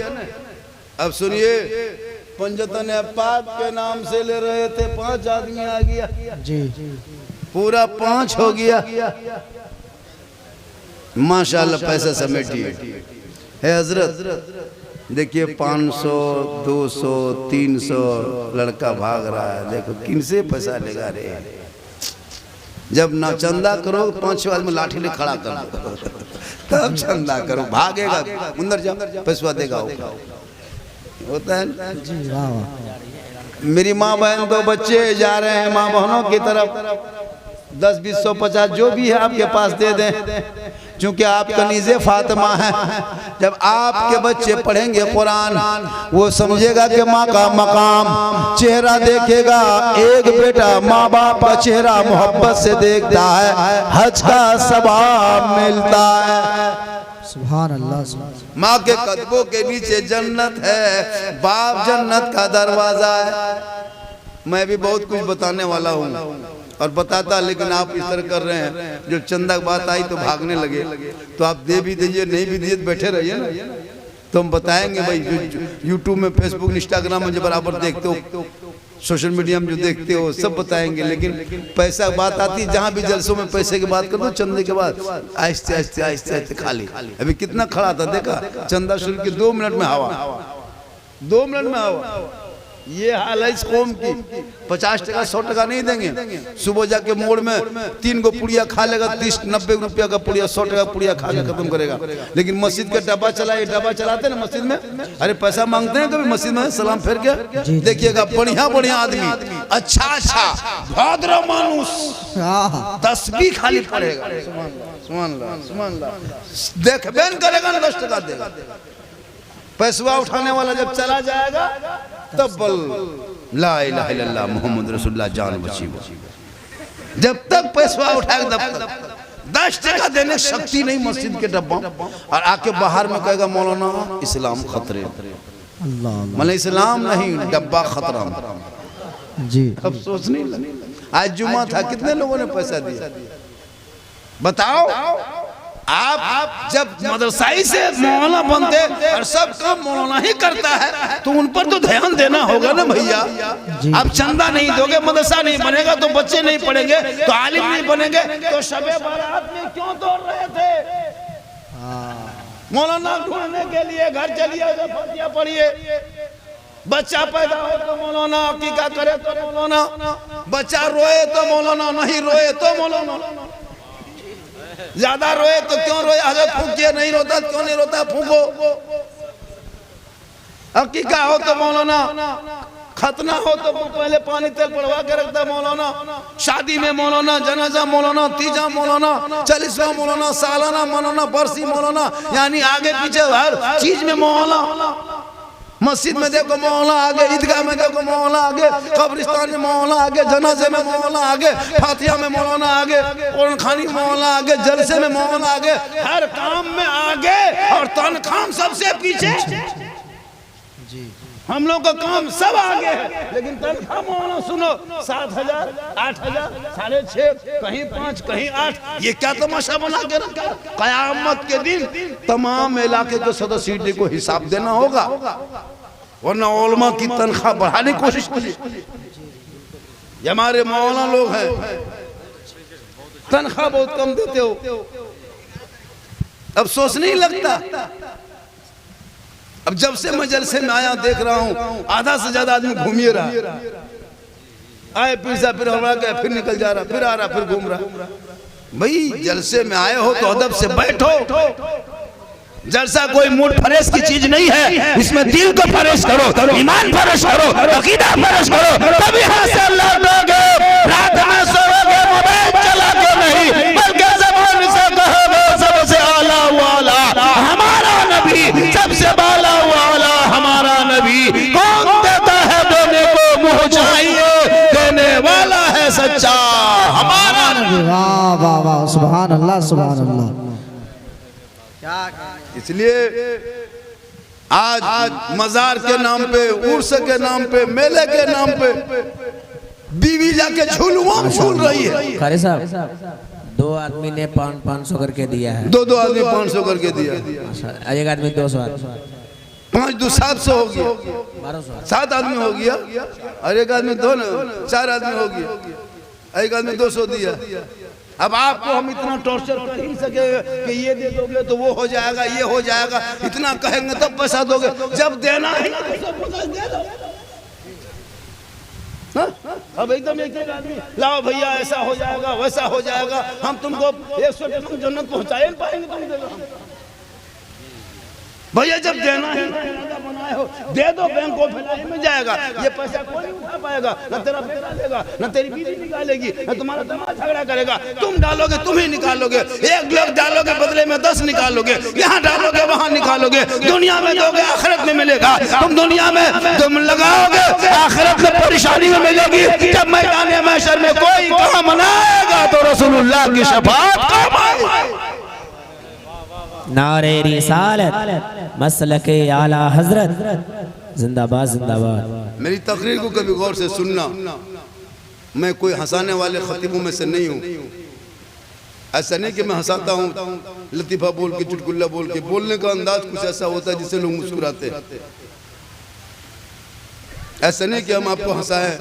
अब सुनिए, पंजतन पाक के नाम से ले रहे थे, 5 आदमी आ गया जी, पूरा 5 हो गया। माशाल्लाह पैसा समेटिए। है हजरत देखिए 500 200 300 लड़का भाग रहा है। देखो किनसे पैसा लेगा रे। जब ना चंदा करो 5 आदमी लाठी ले खड़ा कर दो, तब चंदा करो। भागेगा अंदर जाओ, पैसा देगा होता है जी। मेरी माँ बहन 2 बच्चे जा रहे हैं माँ बहनों की तरफ। 10 20 100 50 जो भी है आपके पास दे दें, क्योंकि आप कनीज़े फातिमा हैं। जब आपके बच्चे पढ़ेंगे कुरान, वो समझेगा कि माँ का मकाम, चेहरा देखेगा। एक बेटा माँ बाप का चेहरा मोहब्बत से देखता है, हज का सवाब मिलता है। सुभान अल्लाह। माँ के कदमों के नीचे जन्नत है, बाप जन्नत का दरवाजा है। मैं भी बहुत कुछ बताने वाला हूँ और बताता, लेकिन आप इस तरह कर रहे हैं। जो चंदा की बात आई तो भागने लगे। तो आप दे भी दीजिए, नहीं भी दीजिए, बैठे रहिए ना। तो हम बताएंगे भाई, जो यूट्यूब में, फेसबुक, इंस्टाग्राम में जो बराबर देखते हो, सोशल मीडिया में जो देखते हो, सब बताएंगे। लेकिन पैसा बात आती है, जहाँ भी जलसों में पैसे की बात कर दो, चंदे के बाद आहिस्ते आहिस्ते आहिस्ते आहिस्ते खाली। अभी कितना खड़ा था देखा, चंदा शुरू के 2 मिनट में हवा, 2 मिनट में हवा। ये हाल है इस कौम की। 50 टका 100 टका नहीं देंगे। सुबह जाके मोड़ में 3 गो पुड़िया खा लेगा, 30-90 रुपया का पुड़िया, 100 टका पुड़िया खा के खत्म करेगा। लेकिन मस्जिद का डब्बा चलाए, डब्बा चलाते ना मस्जिद में, अरे पैसा मांगते हैं कभी मस्जिद में, सलाम फेर के देखिएगा। बढ़िया बढ़िया आदमी, अच्छा भद्र मानुष, तस्बीह खाली पड़ेगा, सुभान अल्लाह, देखबे न करेगा, 10 टका देगा। पैसा उठाने वाला जब चला जाएगा तब बल ला इलाहा इल्लल्लाह मोहम्मद रसूलुल्लाह जान बची। जब तक पैसा उठाएगा तब तक 10 टका देने की शक्ति नहीं मस्जिद के डब्बा। और आके बाहर में कहेगा मौलाना इस्लाम खतरे, मतलब इस्लाम नहीं डब्बा खतरा जी। अब सोच नहीं लगे। आज जुम्मा था, कितने लोगों ने पैसा दिया बताओ। आप जब मदरसाई से मौलाना बनते और सब काम मौलाना ही करता है, तो उन पर तो ध्यान देना होगा ना भैया। आप चंदा नहीं दोगे, मदरसा नहीं बनेगा, तो बच्चे नहीं पढ़ेंगे, तो आलिम नहीं बनेंगे, तो शबे बारात में क्यों दौड़ रहे थे? मौलाना ढूंढने के लिए घर चलिए, फतिया पढ़िए। बच्चा पैदा हो तो मौलाना, अकीका करे तो मौलाना, बच्चा रोए तो मौलाना, नहीं रोए तो मौलाना, ज्यादा रोए तो क्यों रोए, अगर फूकिए, नहीं रोता क्यों नहीं रोता, फूको। अकीका हो तो मौलाना, खतना हो तो पहले पानी तेल पड़वा के रखता मौलाना, शादी में मौलाना, जनाजा मौलाना, तीजा मौलाना, 40वां मौलाना, सालाना मौलाना, बरसी मौलाना, यानी आगे पीछे हर चीज में मौलाना। मस्जिद में देखो मौला आगे, ईदगाह में देखो मौला आगे, कब्रिस्तान में मौला आगे, जनाजे में मौला आगे, फातिहा में मौलाना आगे, कुरान खानी में मौला आगे, जलसे में मौला आगे, हर काम में आगे, और तनख्वाह सबसे पीछे। हम लोग का काम सब आगे है, लेकिन तनख्वाह मौलाना सुनो 7,000, 8,000, 6,500, कहीं 5, कहीं 8। ये क्या तमाशा बना के रखा। कयामत के दिन तमाम इलाके के सदस्य को हिसाब देना होगा, वरना उलमा की तनख्वाह बढ़ाने की कोशिश की। हमारे मौलाना लोग हैं, तनख्वाह बहुत कम देते हो, अब सोच नहीं लगता। अब जब से मैं जलसे में आया देख रहा हूँ आधा से ज्यादा आदमी घूम ही रहा, आए पिज्जा फिर हवा गया, फिर निकल जा रहा, फिर आ रहा, फिर घूम रहा। भाई जलसे में आए हो तो अदब से बैठो। जलसा कोई मूड फरेश की चीज नहीं है, इसमें दिल को फरेश करो, ईमान फरेश करो, अकीदा फरेश करो, तभी हासिल लोगे। रात में सोओगे मोबाइल चला के नहीं, बल्कि ज़बान से कहोगे सबसे आला वाला हमारा नबी, सबसे बाला वाला हमारा नबी। कौन देता है देने को, मुँह चाहिए, देने वाला है सच्चा हमारा नबी। वाह वाह वाह, सुभान अल्लाह सुभान अल्लाह। इसलिए आज मजार के नाम पे, उर्स के नाम पे, मेले के नाम पे बीवी जाके झूलुआ झूल रही है। खारे साहब 2 आदमी ने 500 करके दिया है, 2 आदमी 500 करके दिया, एक आदमी 200, 5 2 700 हो गया, 1200, 7 आदमी हो गया, और एक आदमी 2 न 4 आदमी हो गया, एक आदमी 200 दिया। अब आपको हम इतना टॉर्चर कर ही सके कि ये दे दोगे तो वो हो जाएगा, ये हो जाएगा, इतना कहेंगे तब पैसा दोगे, जब देना है ना तो सब कुछ दे दो। अब एकदम एक आदमी लाओ भैया ऐसा हो जाएगा, वैसा हो जाएगा, हम तुमको 100 टन जन्नत पहुंचा ही पाएंगे, तुम देगा भैया जब देना है ना बनाए हो दे दो, बैंक को फैलाए में जाएगा, ये पैसा कोई नहीं उठा पाएगा, न तेरा बेटा लेगा, न तेरी बीवी निकालेगी, न तुम्हारा दामाद झगड़ा करेगा, तुम डालोगे तुम ही निकालोगे, 1 लाख डालोगे बदले में 10 निकालोगे, यहाँ डालोगे वहाँ निकालोगे, दुनिया में दोगे आखिरत में मिलेगा, तुम दुनिया में तुम लगाओगे आखिरत में परेशानी में मिलेगी। जब मैदान महशर में कोई काम बनाएगा तो रसूलुल्लाह की शफाअत काम आएगी। नारे रिसालत मसलके आला हजरत जिंदाबाद जिंदाबाद। मेरी तकरीर को कभी गौर से सुनना, मैं कोई हंसाने वाले खतीबों में से नहीं हूँ। ऐसा नहीं कि मैं हंसाता हूँ लतीफ़ा बोल के, चुटकुल्ला बोल के, बोलने का अंदाज कुछ ऐसा होता है जिससे लोग मुस्कुराते हैं। ऐसा नहीं कि हम आपको हंसाएं,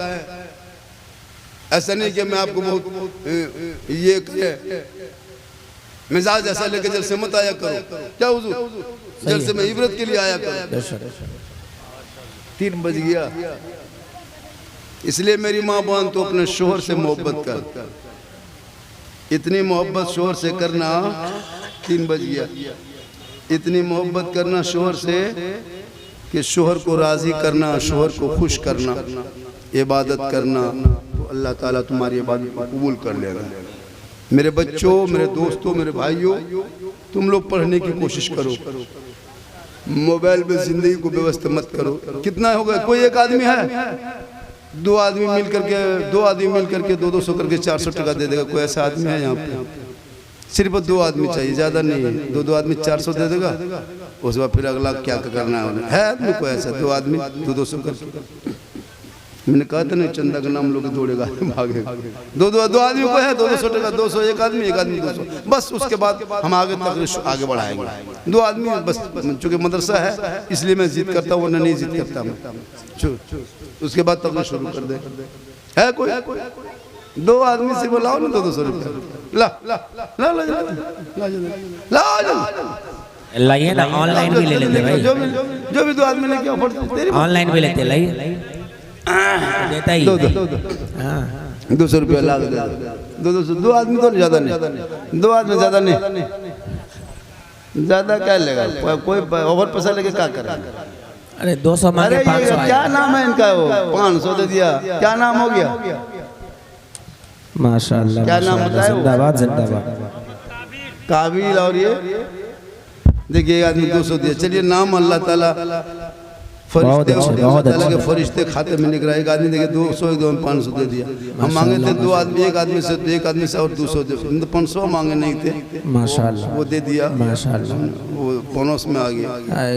ऐसा नहीं कि मैं आपको बहुत ये मिजाज ऐसा लेके जलसे मत आया करो, क्या हुजूर, जलसे में इबरत के लिए आया करो। 3 बज गया, इसलिए मेरी माँ बहन तो अपने शोहर से मोहब्बत कर, इतनी मोहब्बत शोहर से करना, 3 बज गया, इतनी मोहब्बत करना शोहर से कि शोहर को राजी करना, शोहर को खुश करना, इबादत करना, तो अल्लाह ताला तुम्हारी इबादत को कबूल कर लेगा। मेरे बच्चों, मेरे दोस्तों, मेरे भाइयों, तुम लोग पढ़ने की कोशिश करो, मोबाइल में जिंदगी को व्यस्त मत करो। कितना हो गया, कोई एक आदमी है, 2 आदमी मिल करके 200 करके 400 टका दे देगा, कोई ऐसा आदमी है यहाँ पे? सिर्फ 2 आदमी चाहिए, ज़्यादा नहीं है, 2 आदमी 400 दे देगा, उसके बाद फिर अगला क्या करना है आदमी को ऐसा, 2 आदमी 200 करके। मैंने कहा था नहीं, चंदा का नाम लोग दौड़ेगा भागेगा। 2 आदमी को है 200 टका, 200 एक आदमी 200, बस उसके बाद हम आगे तक आगे बढ़ाएंगे। 2 आदमी बस, चूँकि मदरसा है इसलिए मैं जिद करता हूँ, वरना नहीं जिद करता मैं। उसके बाद तक शुरू कर दे, है कोई 2 आदमी से बुलाओ ना, 200 रुपया ला लाइए ना, ऑनलाइन भी ले लेते भाई, जो भी दो आदमी ने क्या ऑफर तेरी ऑनलाइन भी लेते लाई देता ही दो हाँ 200 रुपया लाख दो आदमी तो ज्यादा नहीं, दो आदमी ज्यादा नहीं, ज्यादा क्या लेगा कोई ओवर पैसा लेके क्या करेगा। अरे 200 मांगे अरे 500 ये क्या नाम है इनका, वो 500 दे दिया, क्या नाम हो गया, माशाल्लाह क्या नाम होता है वो? जिंदाबाद जिंदाबाद। काबिल। और ये देखिए एक आदमी 200 दिया। चलिए नाम अल्लाह ताला फरिश्ते अल्लाह ताला के फरिश्ते खाते में लिख रहा है। एक आदमी देखिए 200 एक 500 दे दिया। हम मांगे थे दो आदमी, एक आदमी से एक आदमी से और 200 दे, 500 मांगे नहीं थे, माशाल्लाह वो दे दिया, माशाल्लाह वो बोनस में आ गया।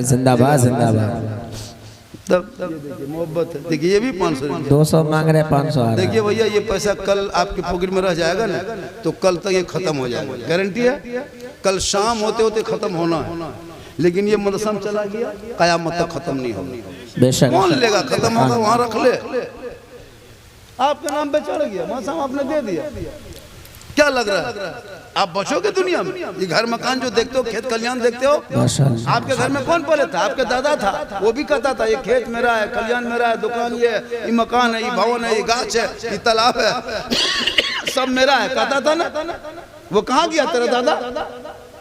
जिंदाबाद जिंदाबाद। तब मोहब्बत है। देखिए ये भी 500 रुपया 200 मांग रहे 500 आ रहा है। देखिए भैया ये पैसा कल आपके पॉकेट में रह जाएगा ना तो कल तक ये खत्म हो जाएगा, गारंटी है। कल शाम होते होते खत्म होना है, लेकिन ये मदरसा में चला गया कयामत तक खत्म नहीं होगा। बेशक कौन लेगा, खत्म होगा वहां रख ले। आपके नाम पे चढ़ गया, मौसम आपने दे दिया, क्या लग रहा है आप बचोगे दुनिया में? ये घर मकान जो देखते हो, खेत खलियान देखते हो, माशाल्लाह। आपके घर में कौन पहले था? आपके दादा था, वो भी कहता था ये खेत मेरा है, खलियान मेरा है, दुकान ये मकान है, ये भवन है, ये गाछ है, ये तालाब है, सब मेरा है, कहता था ना। वो कहाँ गया तेरा दादा?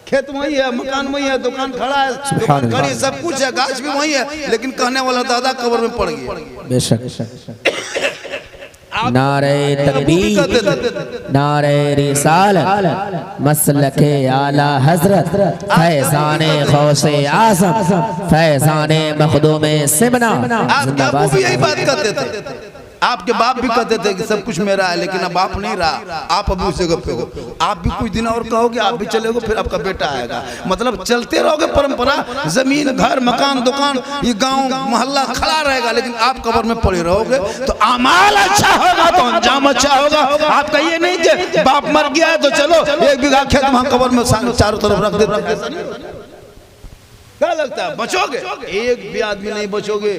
खेत वही है, मकान वही है, दुकान खड़ा है, दुकान खड़ी, सब कुछ है, गाछ भी वही है, लेकिन कहने वाला दादा कब्र में पड़ गया। बेशक। नारे तकबीर, नारे रिसालत, मसलके आला हजरत, फैज़ाने गौसे आज़म, फैज़ाने मखदूमे सिमना। आपके बाप भी यही बात कहते थे, आपके बाप भी कहते थे कि सब कुछ मेरा है, लेकिन अब आप नहीं रहा, आप अभी उस जगह पे हो। आप भी कुछ दिन और कहोगे, आप भी चले गए, फिर आपका बेटा आएगा। मतलब चलते रहोगे परंपरा, जमीन घर मकान दुकान ये गांव मोहल्ला खड़ा रहेगा, लेकिन आप कब्र में पड़े रहोगे। तो अमाल अच्छा होगा तो अंजाम अच्छा होगा। आपका ये नहीं कि बाप मर गया है तो चलो 1 बीघा खेत वहां कब्र में चारों तरफ रख देते। क्या लगता है बचोगे? एक भी आदमी नहीं बचोगे,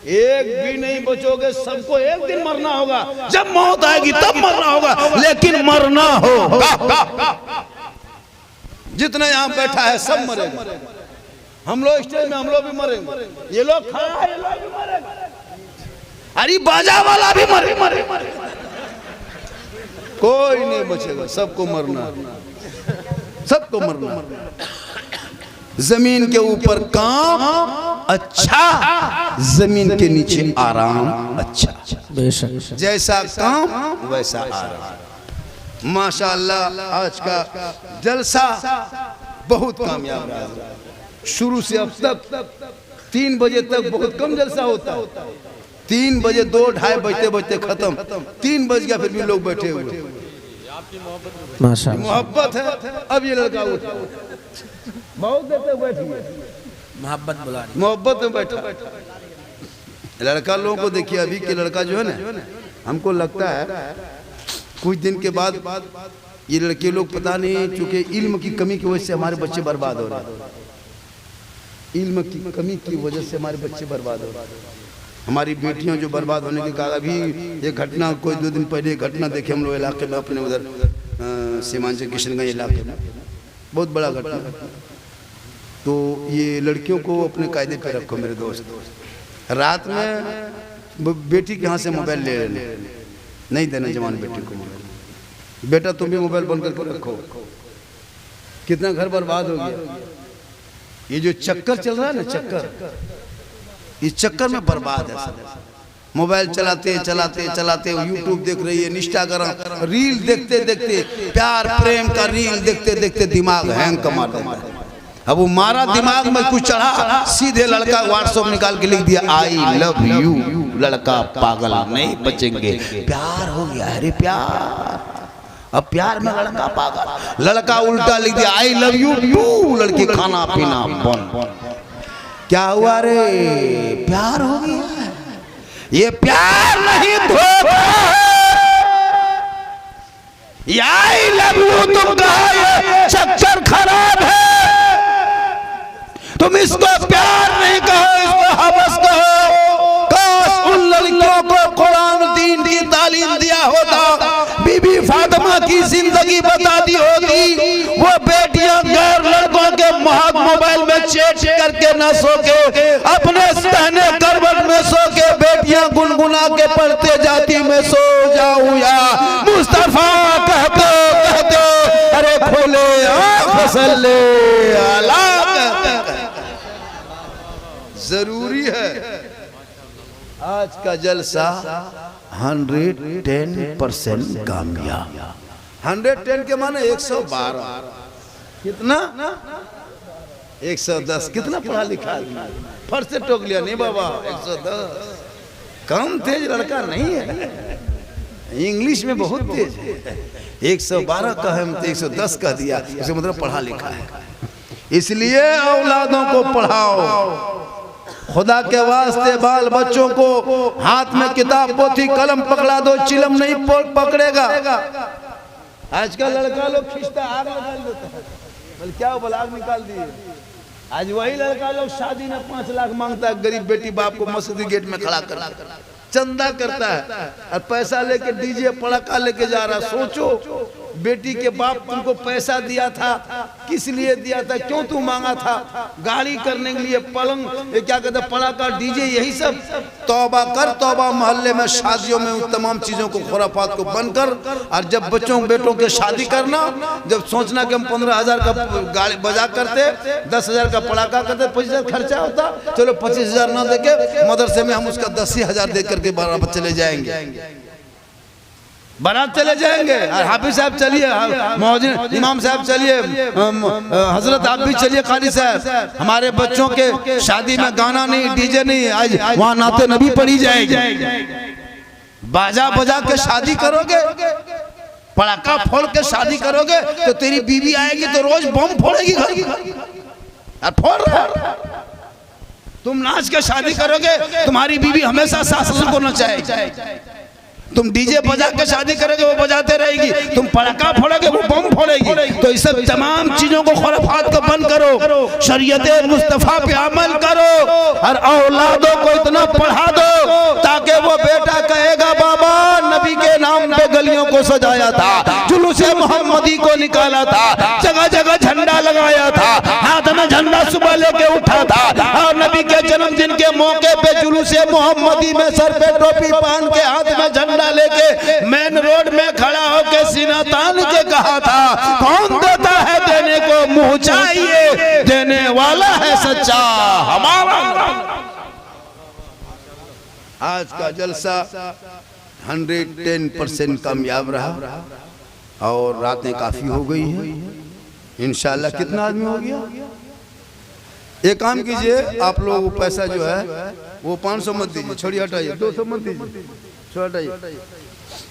एक भी नहीं बचोगे। सबको एक दिन मरना होगा, जब मौत आएगी तब मरना होगा, लेकिन मरना होगा। जितने यहाँ बैठा है सब मरेगा। हम लोग स्टेज में हम लोग भी मरेंगे, ये लोग खड़ा है ये लोग भी मरेगा, अरे बाजा वाला भी मरे, कोई नहीं बचेगा, सबको मरना, सबको मरना। जमीन के ऊपर काम अच्छा, जमीन के नीचे आराम अच्छा। बेशक। जैसा काम वैसा आराम। माशाअल्लाह आज का जलसा बहुत कामयाब रहा। शुरू से अब तक 3 बजे तक बहुत कम जलसा होता है। 3 बजे 2-2:30 बजते खत्म, 3 बज गया फिर भी लोग बैठे हुए। माशाअल्लाह मोहब्बत है। अब ये लड़का उठा, बहुत देर तक बैठी है, मोहब्बत बुला रही, मोहब्बत में बैठा। लड़का लोगों को देखिए, अभी के लड़का जो है ना, हमको लगता है कुछ दिन के बाद ये लड़के लोग पता नहीं, चूंकि इल्म की कमी की वजह से हमारे बच्चे बर्बाद हो रहे हैं। इल्म की कमी की वजह से हमारे बच्चे बर्बाद हो रहे हैं। हमारी बेटियां जो बर्बाद होने के कारण, अभी ये घटना कोई 2 दिन पहले घटना देखे हम लोग इलाके में, अपने उधर सीमांचल किशनगंज इलाके में, बहुत बड़ा घटना। तो ये लड़कियों को अपने कायदे पे रखो मेरे दोस्त। रात में बेटी के हाथ से मोबाइल ले लेने, नहीं देना जवान बेटी को मोबाइल। बेटा तुम भी मोबाइल बंद करके रखो। कितना घर बर्बाद हो गया। ये जो चक्कर चल रहा है ना, चक्कर, इस चक्कर में बर्बाद है सब। मोबाइल चलाते चलाते चलाते यूट्यूब देख रही है, इंस्टाग्राम रील देखते देखते, प्यार प्रेम का रील देखते देखते दिमाग हैंग का मार देता है। अब वो मारा दिमाग में कुछ चढ़ा, सीधे लड़का व्हाट्सएप निकाल के लिख दिया आई लव यू। लड़का पागल नहीं बचेंगे, प्यार हो गया। अरे प्यार, अब प्यार में लड़का पागल। लड़का उल्टा लिख दिया आई लव यू टू। लड़की खाना पीना बंद। क्या हुआ रे? प्यार हो गया। ये प्यार नहीं धोखा है। आई लव यू तुम कहा, ये चक्कर खराब है। तुम इसको प्यार नहीं कहो, इसको हवस कहो। काश उन लड़कियों को कुरान दीन की तालीम दिया होता, बीबी फातिमा की जिंदगी बता दी होती। वो बेटियां गैर लड़कों के मोबाइल में चेट करके न सो के, अपने सहने करवट में सो के बेटियां गुनगुना के पढ़ते जाती, मैं सो जाऊं या मुस्तफा कहते कहते, अरे खोले आँख सल्ले अला कहते। जरूरी है आज का जलसा 110% कामयाब। 110 के माने 112, कितना 110, कितना पढ़ा लिखा फर्स्ट से टोक लिया नहीं बाबा, 110 कम तेज लड़का नहीं है, इंग्लिश में बहुत तेज है। 112 का है तो 110 का दिया, इसका मतलब पढ़ा लिखा है। इसलिए औलादों को पढ़ाओ, खुदा के वास्ते बाल बच्चों को हाथ में किताब पोथी कलम पकड़ा दो, चिलम नहीं पकड़ेगा। आजकल लड़का लोग खींचता आग निकाल देता है, बोल क्या बोल आग निकाल दिए। आज वही लड़का लोग शादी में 5 लाख मांगता है, गरीब बेटी बाप को मस्जिद गेट में खड़ा कर चंदा करता है और पैसा लेके डीजे पड़ाका लेके जा रहा। सोचो बेटी के बाप तुमको पैसा दिया था, किस लिए दिया था, क्यों तू मांगा था? गाड़ी करने के लिए, पलंग, ये क्या कहते हैं, पड़ाका, डीजे, यही सब। तौबा कर, तौबा। मोहल्ले में शादियों में उन तमाम चीजों को, खुराफात को बंद कर। और जब बच्चों बेटों के शादी करना, जब सोचना कि हम 15,000 का गाड़ी बजा करते, 10,000 का पड़ाका करते, 25,000 खर्चा होता, चलो 25,000 ना देके मदरसे में हम उसका 10,000 दे करके बारात चले जाएंगे, बारात चले जाएंगे। और हाफिज साहब चलिए, मौजूद इमाम साहब चलिए, हजरत आप भी चलिए, काली साहब, हमारे बच्चों के शादी में गाना नहीं, डीजे नहीं, आज वहाँ नाते नबी पढ़ी जाएगी। बाजा बजा के शादी करोगे, पड़ाका फोड़ के शादी करोगे, तो तेरी बीवी आएगी तो रोज बम फोड़ेगी घर की, और फोड़ रहा। तुम नाच के शादी करोगे, तुम्हारी बीवी हमेशा सास ससुर को नचाएगी। तुम डीजे बजा के शादी करोगे, वो बजाते रहेगी। तुम पड़ाका फोड़ोगे, वो बम फोड़ेगी। तो इस सब तमाम चीजों को, खुराफात को बंद करो, शरीयत मुस्तफा पे अमल करो, और औलादों को इतना पढ़ा दो ताकि वो बेटा कहेगा बाबा नबी के नाम पे गलियों को सजाया था, जुलूसे मोहम्मदी को निकाला था, जगह जगह झंडा लगाया था, हाथ में झंडा सुबह लेके उठा था, और नबी के जन्मदिन के मौके पे जुलूसे मोहम्मदी में सर पे टोपी पहन के, हाथ में झंडा लेके मेन रोड में खड़ा होकर सीना तान के कहा था, कौन देता है देने को मुंह चाहिए, देने वाला है सच्चा हमारा। आज का जलसा 110% कामयाब रहा, और रातें काफी हो गई हैं इंशाल्लाह। कितना आदमी हो गया? एक काम कीजिए, आप लोग वो पैसा जो है वो 500 मत दीजिए, छोड़िए, हटाइए, 200 मत दीजिए, छोड़िए,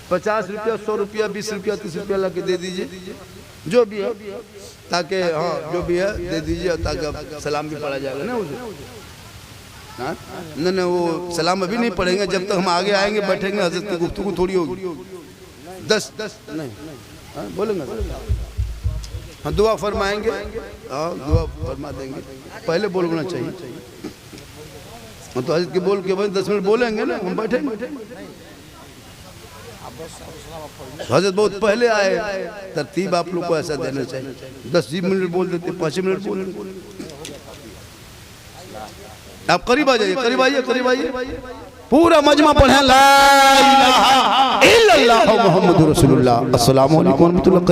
50 रुपया, 100 रुपया, 20 रुपया, 30 रुपया ला के दे दीजिए, जो भी है, ताकि हाँ जो भी है दे दीजिए, ताकि सलाम भी पढ़ा जाएगा ना उसे। हाँ नहीं, वो सलाम अभी नहीं पढ़ेंगे, जब तक हम आगे आएंगे, बैठेंगे, हज़रत की गुफ्तगू थोड़ी होगी। 10 नहीं, हाँ बोलेंगे, हाँ दुआ फरमाएंगे, हाँ दुआ फरमा देंगे, पहले बोलना चाहिए। तो हज़रत के बोल के बाद 10 मिनट बोलेंगे ना, हम बैठेंगे। हज़रत बहुत पहले आए, तरतीब आप लोग को ऐसा देना चाहिए। 10-20 मिनट बोल देते, 5 मिनट बोल देते। आप करीब आ जाइए, करीब आइए, करीब आइए, पूरा मजमा पढ़े ला इलाहा इल्लल्लाह मुहम्मदुर रसूलुल्लाह। अस्सलामु अलैकुम। करीब